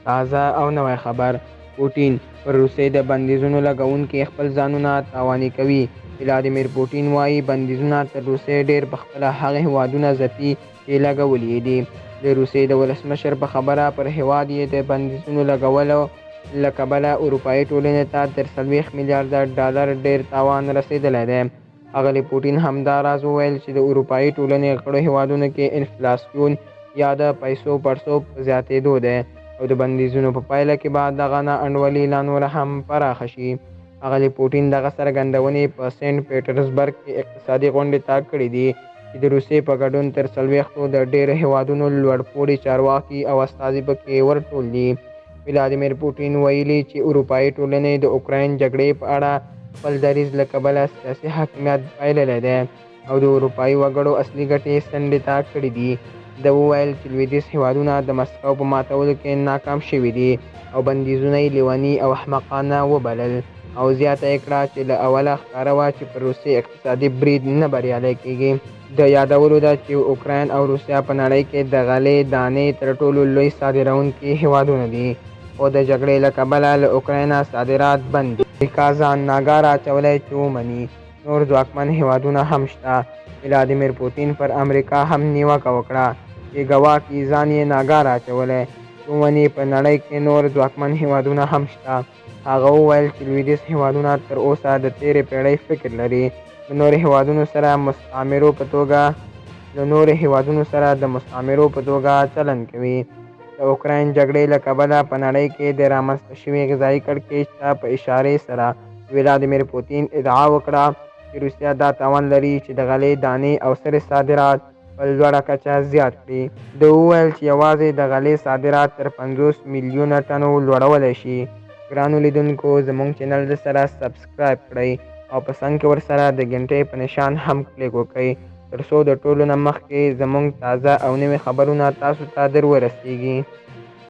تازه او نوی خبر. پوټین پر روسیې د بندیزونو لګونکي خپل ځانونه تاواني کوي. ولادیمیر پوټین وایي بندیزونه تر روسیې ډېر پخپله هغه هیوادونه ځپي چې لګولي دي. د روسیې د ولسمشر په خبره پر هیواد یې د بندیزونو لګولو له کبله اروپایي ټولنې ته تر 40 میلیارده ډالر ډېر تاوان رسېدلی دی. ښاغلي پوټین همدا راز وویل چې د اروپایي ټولنې غړو هیوادونو کې انفلاسیون یا د پیسو پړسوب په زیاتېدو دی او د بندیزونو په پایله کې به دغه نا انډولي لا نوره هم پراخه شي. ښاغلي پوټین دغه څرګندونې په سینټ پیټرزبرګ کې اقتصادي غونډې ته کړې دي چې د روسیې په ګډون تر 40 د ډېرو هیوادونو لوړپوړي چارواکي او استازي پکې ورټول دي. ولادیمیر پوټین ویلي چې اروپایي ټولنې د اوکراین جګړې په اړه خپل دریځ له کبله سیاسي حاکمیت بایللی دی او د اروپایي وګړو اصلي ګټې څنډې ته کړي دي. ده وویل چې لویدیځ هیوادونه د مسکو په ماتولو کې ناکام شوي دي او بندیزونه یې لیوني او احمقانه وبلل او زیاته یې کړه چې له اوله ښکاره وه چې پر روسیې اقتصادي برید نه بریالی کیږي. د یادولو ده چې اوکراین او روسیه په نړۍ کې د غلې دانې تر ټولو لوی صادروونکي هیوادونه دي، خو د جګړې له کبله له اوکراینه صادرات بند دي. امریکا ځان ناګاره اچولی چې ومني. نور ځواکمن هیوادونه هم شته. ولادیمیر پوټین پر امریکا هم نیوکه وکړه چې ګواکې ځان یې ناګاره اچولی چې ومني په نړۍ کې نور ځواکمن هیوادونه هم شته. هغه وویل چې لویدیځ هیوادونه تر اوسه د تېرې پېړۍ فکر لري، له نورو هیوادونو سره د مستعمرو په توګه چلند کوي. د اوکراین جګړې له کبله په نړۍ کې د رامنځته شوي غذایي کړکېچ ته په اشارې سره ولادیمیر پوټین ادعا وکړه چې روسیه دا توان لري چې د غلې دانې او سرې صادرات په لوړه کچه زیات کړي. ده وویل چې یوازې د غلې صادرات تر 50 میلیونه ټنو لوړولی شي. ګرانو لیدونکو، زموږ چینل د سره سبسکرایب کړئ او په څنګ کې ورسره د ګنټۍ په نشان هم کلیک وکړئ تر څو د ټولو نه مخکې زموږ تازه او نوي خبرونه تاسو ته در ورسیږي.